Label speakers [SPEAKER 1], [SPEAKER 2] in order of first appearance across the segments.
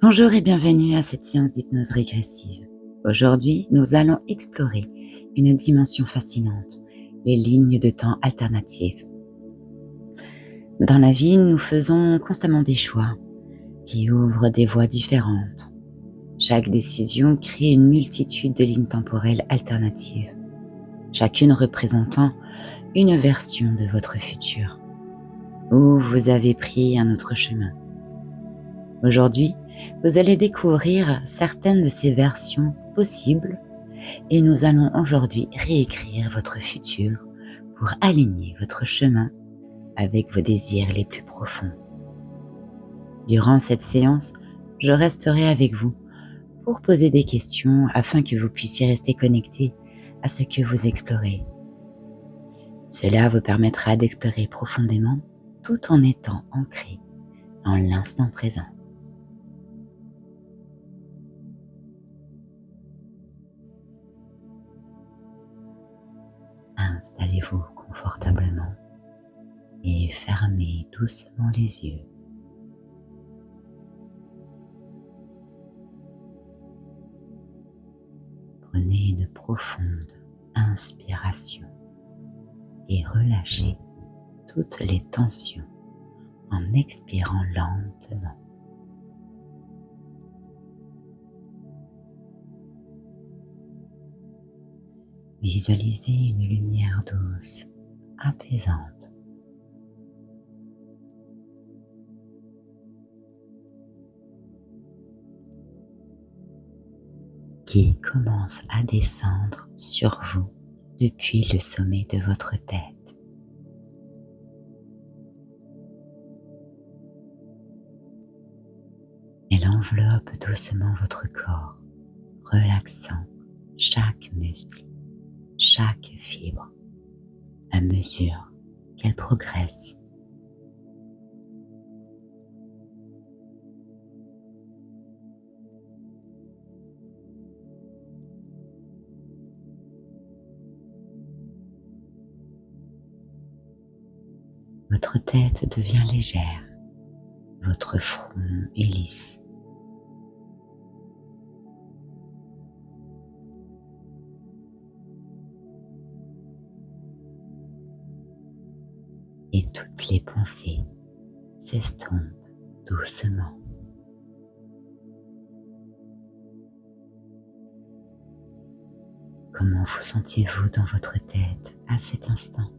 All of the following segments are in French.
[SPEAKER 1] Bonjour et bienvenue à cette séance d'hypnose régressive. Aujourd'hui, nous allons explorer une dimension fascinante, les lignes de temps alternatives. Dans la vie, nous faisons constamment des choix qui ouvrent des voies différentes. Chaque décision crée une multitude de lignes temporelles alternatives, chacune représentant une version de votre futur, où vous avez pris un autre chemin. Aujourd'hui, vous allez découvrir certaines de ces versions possibles et nous allons aujourd'hui réécrire votre futur pour aligner votre chemin avec vos désirs les plus profonds. Durant cette séance, je resterai avec vous pour poser des questions afin que vous puissiez rester connecté à ce que vous explorez. Cela vous permettra d'explorer profondément tout en étant ancré dans l'instant présent. Installez-vous confortablement et fermez doucement les yeux. Prenez une profonde inspiration et relâchez toutes les tensions en expirant lentement. Visualisez une lumière douce, apaisante. Qui commence à descendre sur vous depuis le sommet de votre tête. Elle enveloppe doucement votre corps, relaxant chaque muscle, chaque fibre, à mesure qu'elle progresse. Votre tête devient légère, votre front est lisse. Et toutes les pensées s'estompent doucement. Comment vous sentiez-vous dans votre tête à cet instant?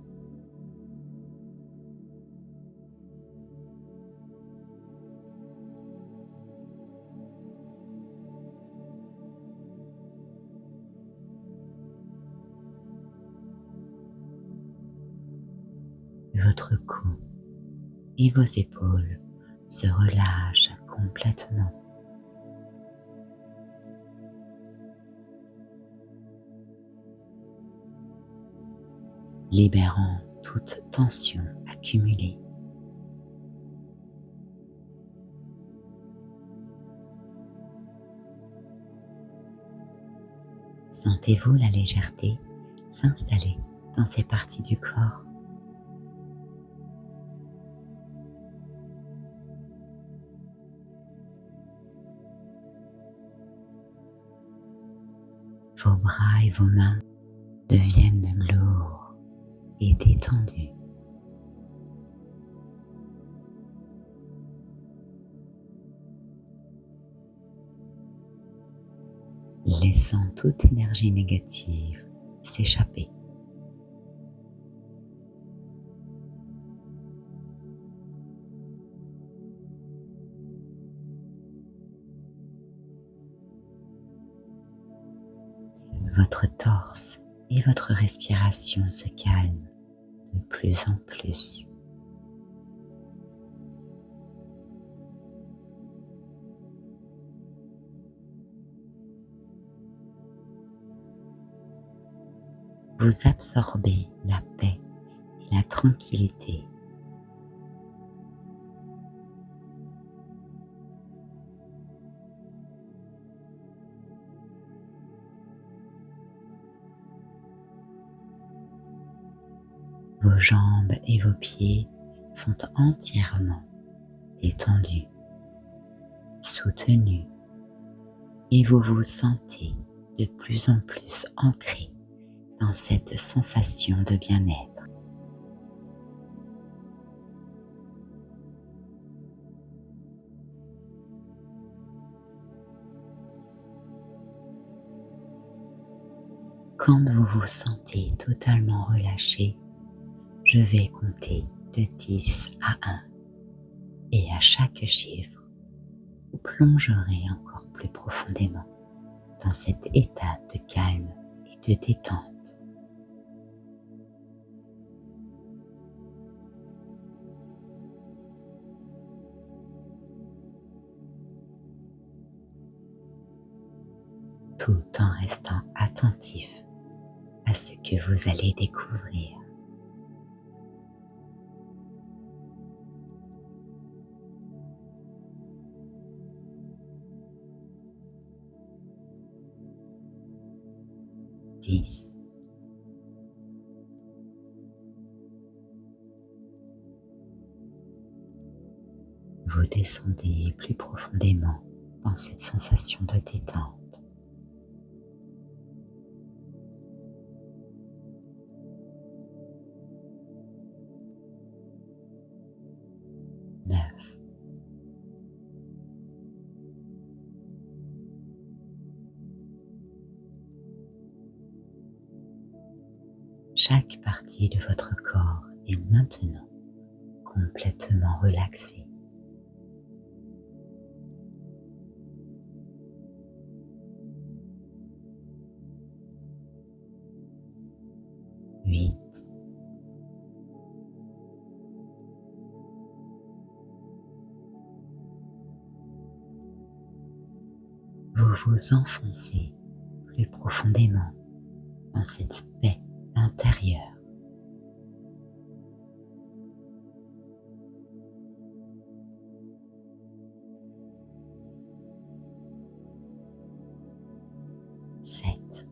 [SPEAKER 1] Votre cou et vos épaules se relâchent complètement. Libérant toute tension accumulée. Sentez-vous la légèreté s'installer dans ces parties du corps? Vos bras et vos mains deviennent lourds et détendus. Laissant toute énergie négative s'échapper. Votre torse et votre respiration se calment de plus en plus. Vous absorbez la paix et la tranquillité. Vos jambes et vos pieds sont entièrement détendus, soutenu et vous vous sentez de plus en plus ancré dans cette sensation de bien-être. Quand vous vous sentez totalement relâché, je vais compter de 10 à 1 et à chaque chiffre, vous plongerez encore plus profondément dans cet état de calme et de détente. Tout en restant attentif à ce que vous allez découvrir. 10, 'Vous descendez plus profondément dans cette sensation de détente. 9, chaque partie de votre corps est maintenant complètement relaxée. 8, vous vous enfoncez plus profondément dans cette paix intérieure. 7,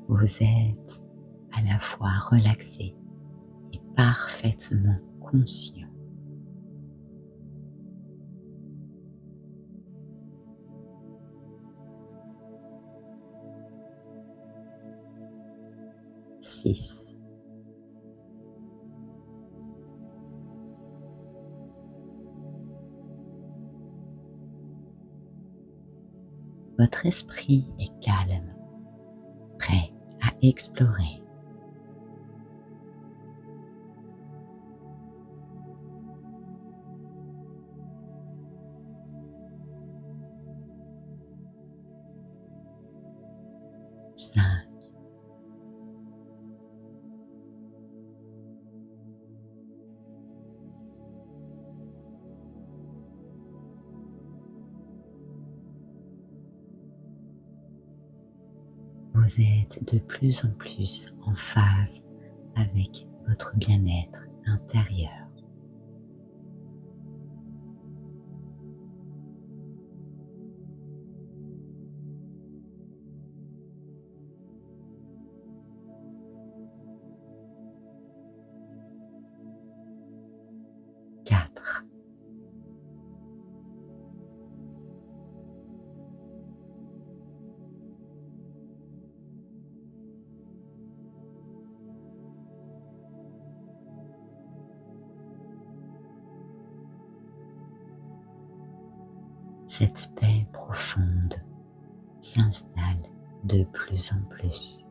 [SPEAKER 1] vous êtes à la fois relaxé et parfaitement conscient. 6, votre esprit est calme, prêt à explorer. 5, vous êtes de plus en plus en phase avec votre bien-être intérieur. 4, cette paix profonde s'installe de plus en plus.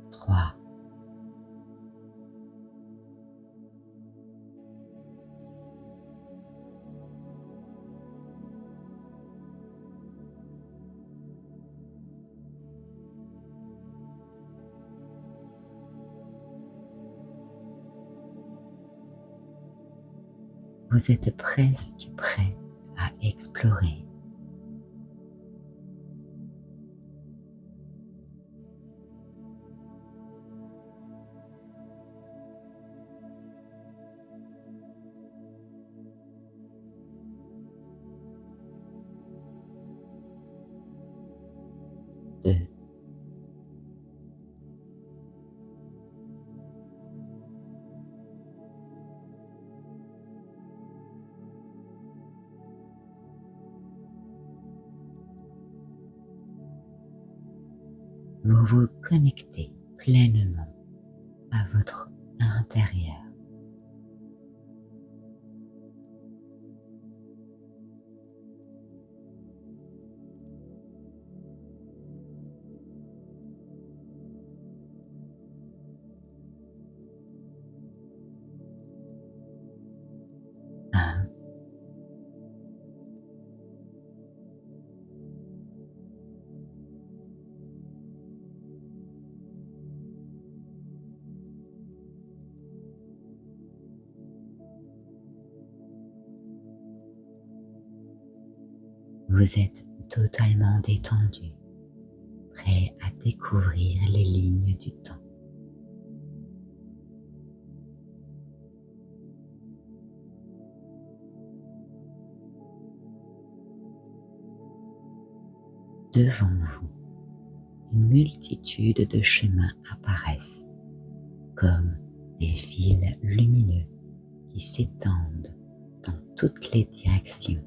[SPEAKER 1] 3, vous êtes presque prêt à explorer. 2. Vous vous connectez pleinement à votre intérieur. 1. Vous êtes totalement détendu, prêt à découvrir les lignes du temps. 2. Devant vous, une multitude de chemins apparaissent, comme des fils lumineux qui s'étendent dans toutes les directions.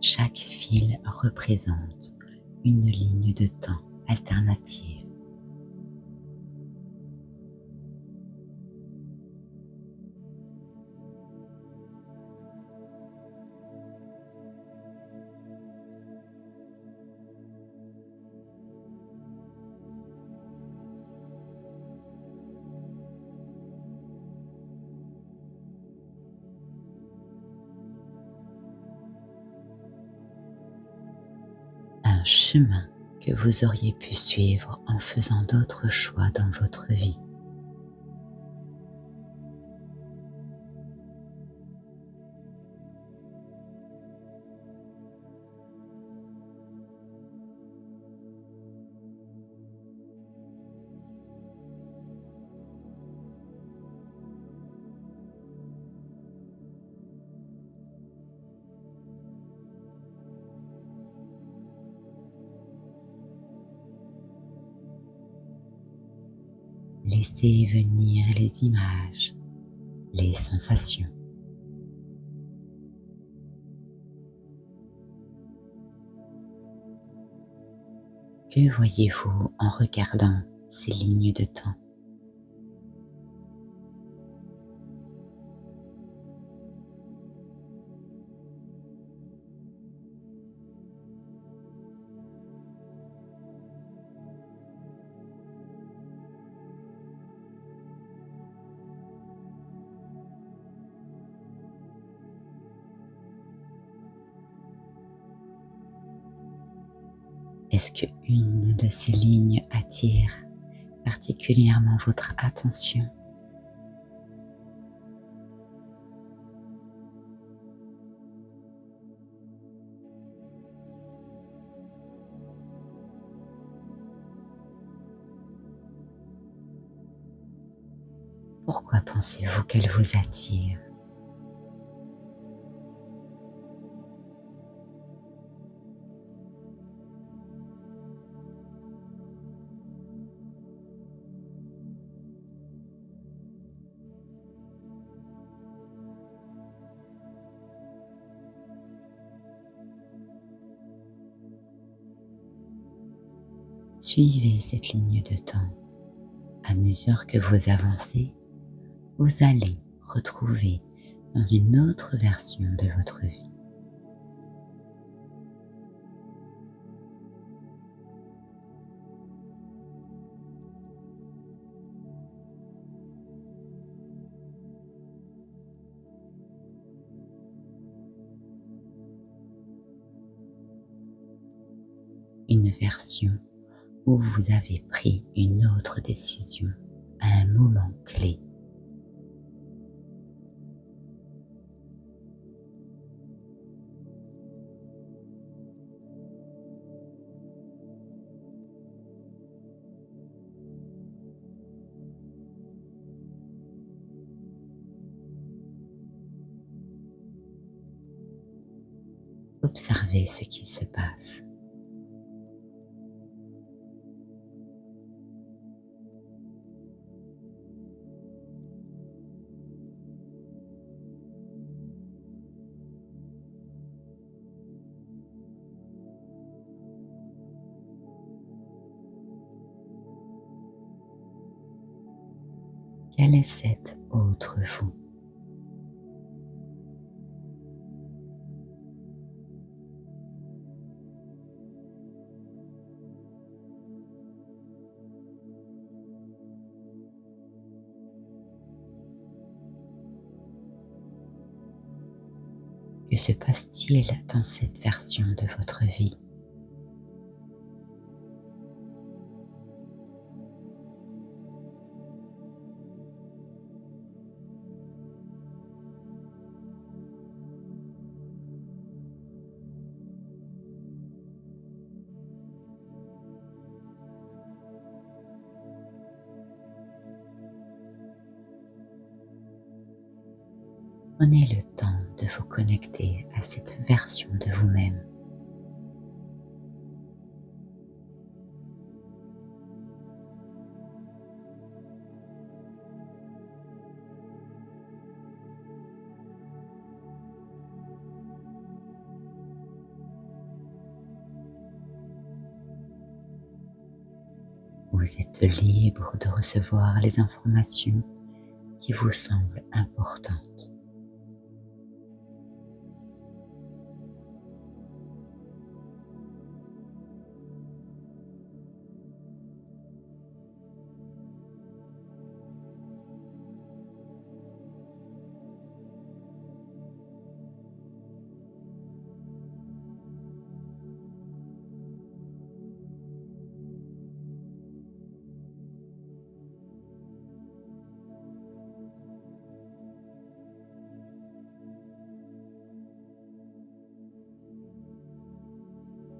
[SPEAKER 1] Chaque fil représente une ligne de temps alternative. Un chemin que vous auriez pu suivre en faisant d'autres choix dans votre vie. Laissez venir les images, les sensations. Que voyez-vous en regardant ces lignes de temps? Est-ce que une de ces lignes attire particulièrement votre attention? Pourquoi pensez-vous qu'elle vous attire? Suivez cette ligne de temps. À mesure que vous avancez, vous allez retrouver dans une autre version de votre vie. Une version où vous avez pris une autre décision à un moment clé. Observez ce qui se passe. Quelle est cette autre vous? Que se passe-t-il dans cette version de votre vie? Prenez le temps de vous connecter à cette version de vous-même. Vous êtes libre de recevoir les informations qui vous semblent importantes.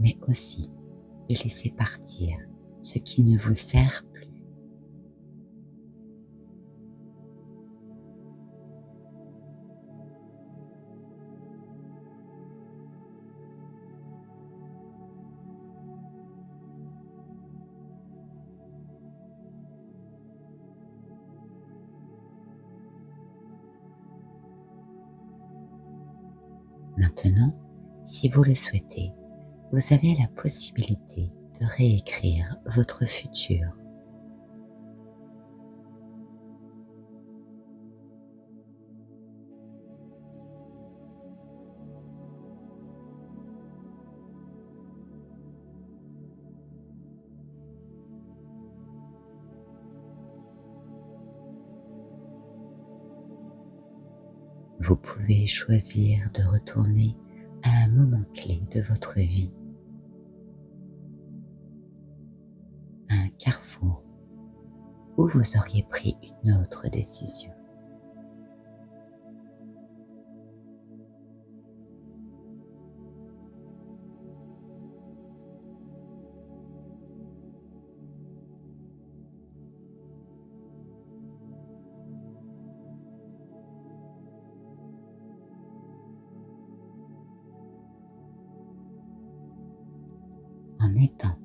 [SPEAKER 1] Mais aussi de laisser partir ce qui ne vous sert plus. Maintenant, si vous le souhaitez, vous avez la possibilité de réécrire votre futur. Vous pouvez choisir de retourner à un moment clé de votre vie, à un carrefour où vous auriez pris une autre décision. En étant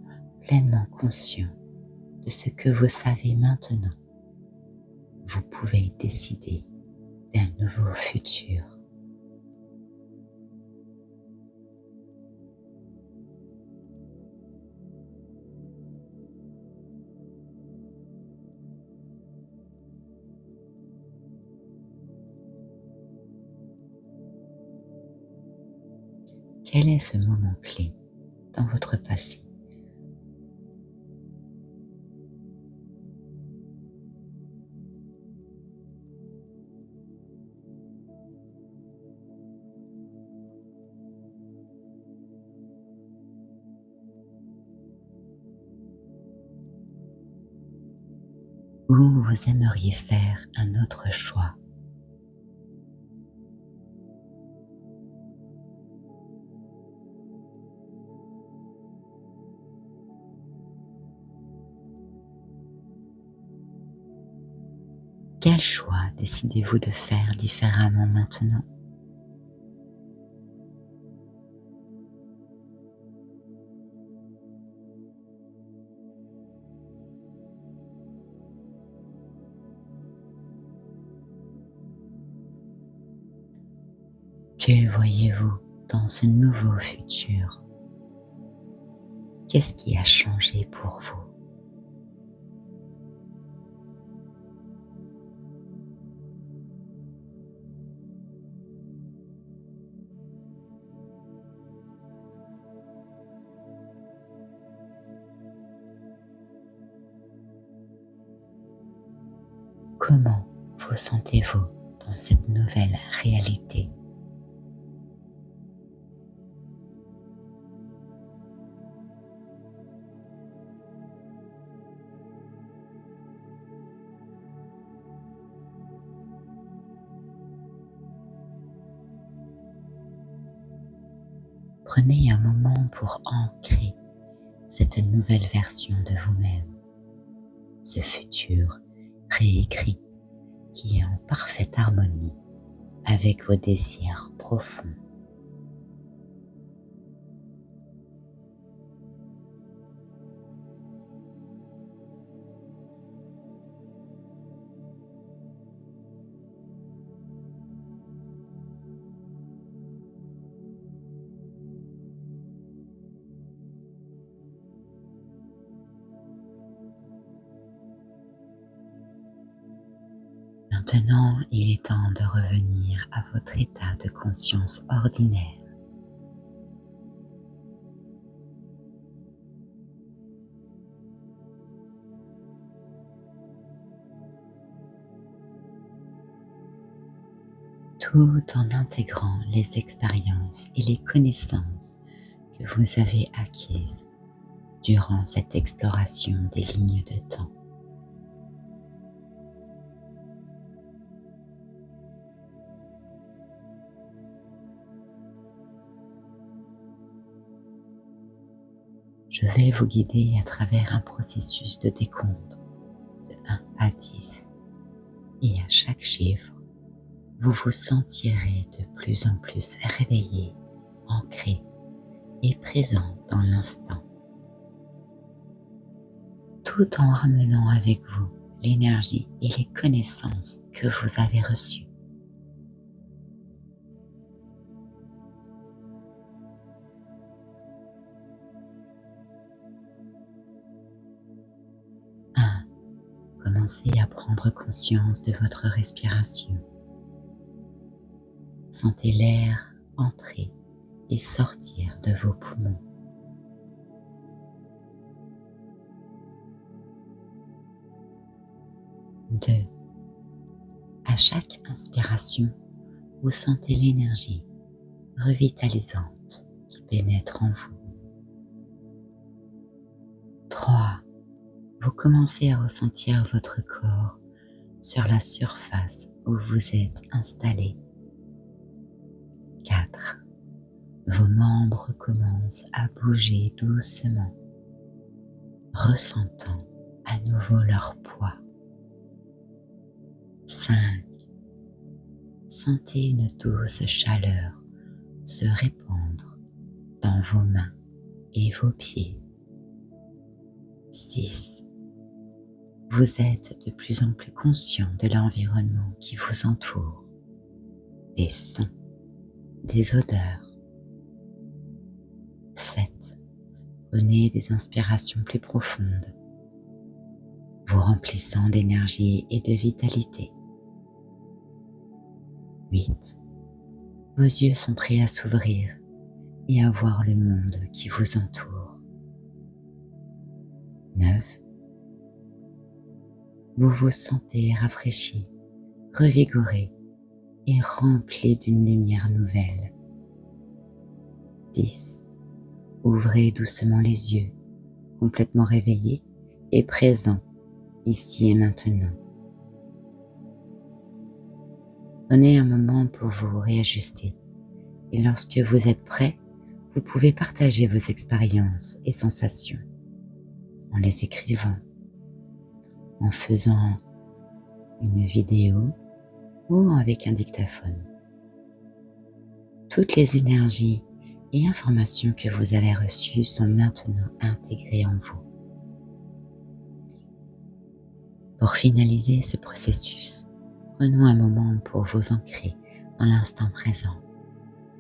[SPEAKER 1] pleinement conscient de ce que vous savez maintenant, vous pouvez décider d'un nouveau futur. Quel est ce moment clé dans votre passé où vous aimeriez faire un autre choix? Quel choix décidez-vous de faire différemment maintenant? Que voyez-vous dans ce nouveau futur? Qu'est-ce qui a changé pour vous? Comment vous sentez-vous dans cette nouvelle réalité? Prenez un moment pour ancrer cette nouvelle version de vous-même, ce futur réécrit qui est en parfaite harmonie avec vos désirs profonds. Maintenant, il est temps de revenir à votre état de conscience ordinaire. Tout en intégrant les expériences et les connaissances que vous avez acquises durant cette exploration des lignes de temps. Je vais vous guider à travers un processus de décompte de 1 à 10 et à chaque chiffre, vous vous sentirez de plus en plus réveillé, ancré et présent dans l'instant, tout en ramenant avec vous l'énergie et les connaissances que vous avez reçues. 1. Commencez à prendre conscience de votre respiration. Sentez l'air entrer et sortir de vos poumons. 2. À chaque inspiration, vous sentez l'énergie revitalisante qui pénètre en vous. 3. Vous commencez à ressentir votre corps sur la surface où vous êtes installé. 4. Vos membres commencent à bouger doucement, ressentant à nouveau leur poids. 5. Sentez une douce chaleur se répandre dans vos mains et vos pieds. 6. Vous êtes de plus en plus conscient de l'environnement qui vous entoure, des sons, des odeurs. 7. Prenez des inspirations plus profondes, vous remplissant d'énergie et de vitalité. 8. Vos yeux sont prêts à s'ouvrir et à voir le monde qui vous entoure. 9. Vous vous sentez rafraîchi, revigoré et rempli d'une lumière nouvelle. 10. Ouvrez doucement les yeux, complètement réveillé et présent ici et maintenant. Prenez un moment pour vous réajuster et lorsque vous êtes prêt, vous pouvez partager vos expériences et sensations en les écrivant, en faisant une vidéo ou avec un dictaphone. Toutes les énergies et informations que vous avez reçues sont maintenant intégrées en vous. Pour finaliser ce processus, prenons un moment pour vous ancrer dans l'instant présent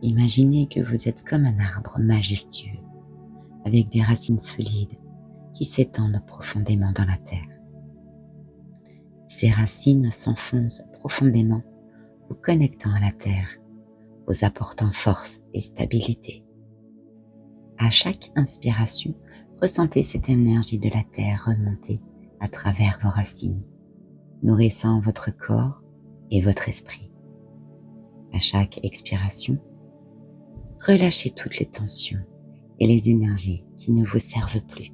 [SPEAKER 1] Imaginez que vous êtes comme un arbre majestueux, avec des racines solides qui s'étendent profondément dans la terre. Ces racines s'enfoncent profondément, vous connectant à la terre, vous apportant force et stabilité. À chaque inspiration, ressentez cette énergie de la terre remonter à travers vos racines, nourrissant votre corps et votre esprit. À chaque expiration, relâchez toutes les tensions et les énergies qui ne vous servent plus.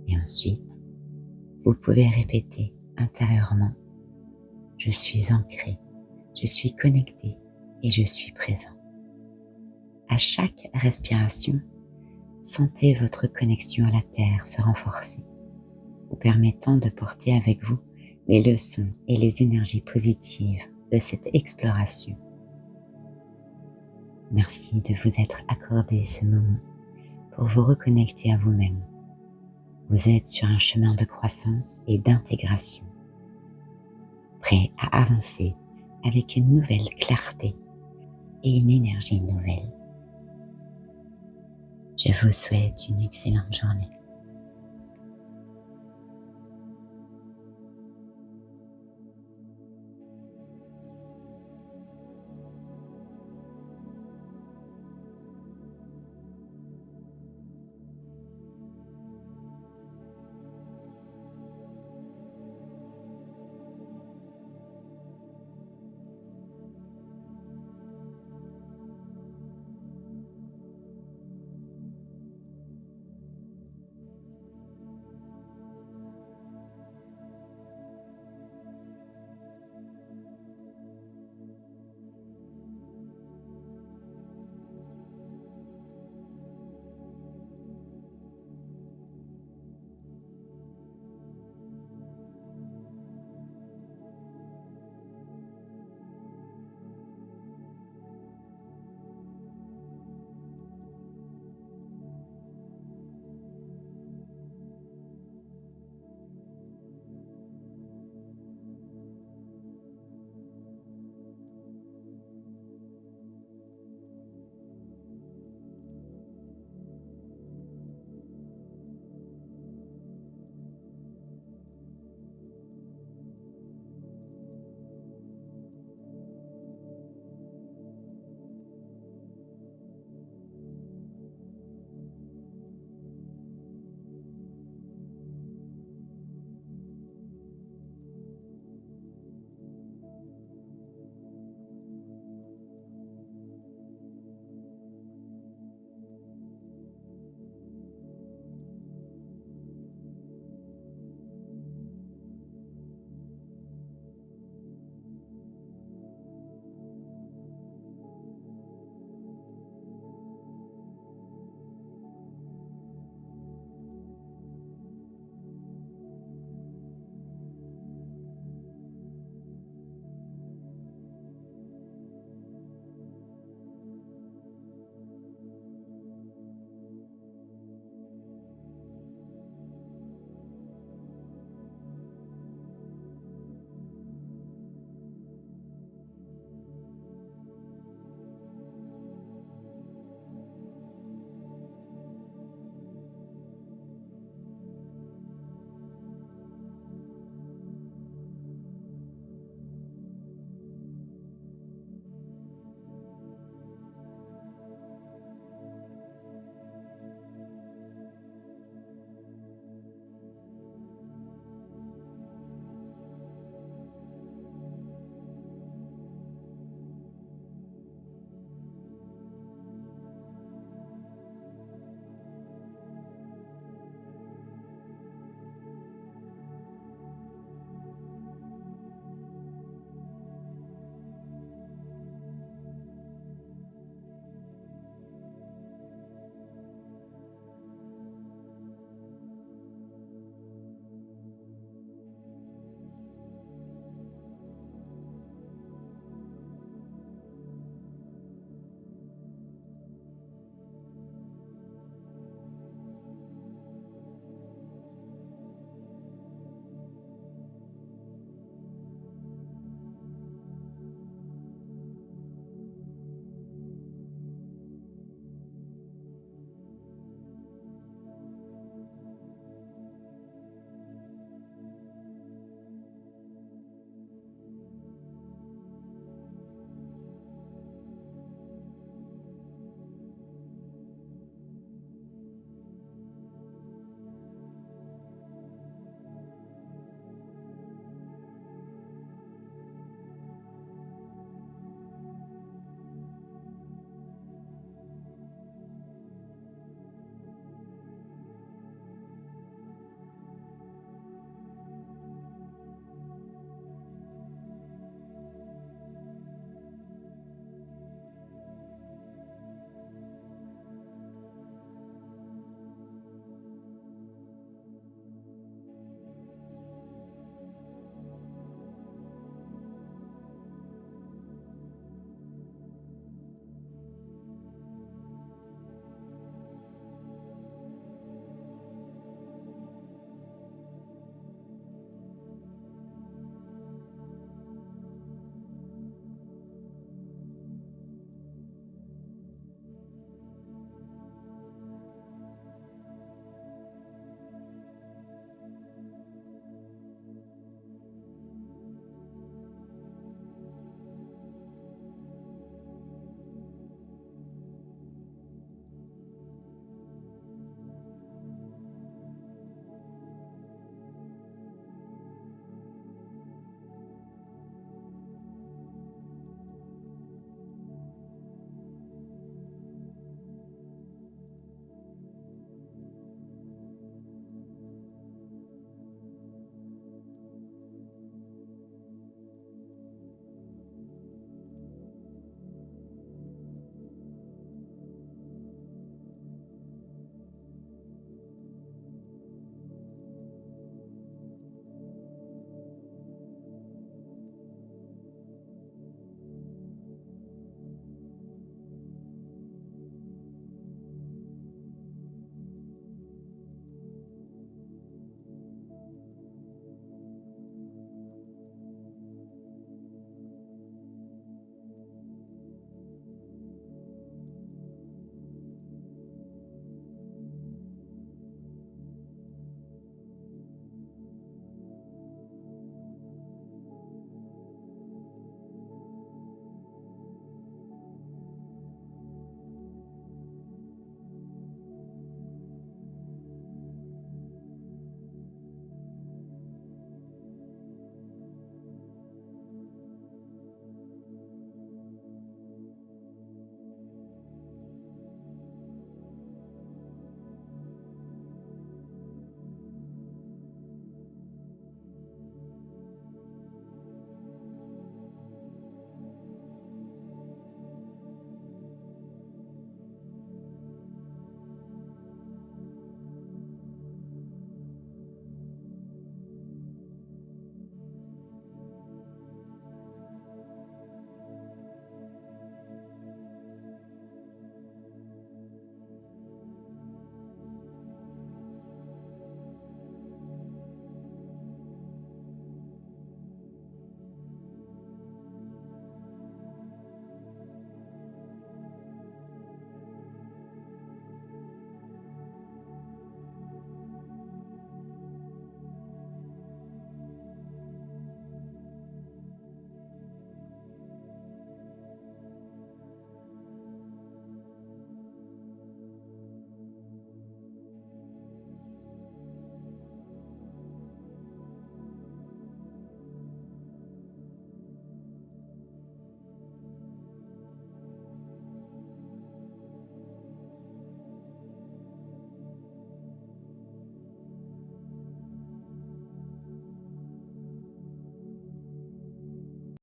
[SPEAKER 1] Et ensuite, vous pouvez répéter intérieurement: je suis ancré, je suis connecté et je suis présent. À chaque respiration, sentez votre connexion à la terre se renforcer, vous permettant de porter avec vous les leçons et les énergies positives de cette exploration. Merci de vous être accordé ce moment pour vous reconnecter à vous-même. Vous êtes sur un chemin de croissance et d'intégration, prêt à avancer avec une nouvelle clarté et une énergie nouvelle. Je vous souhaite une excellente journée.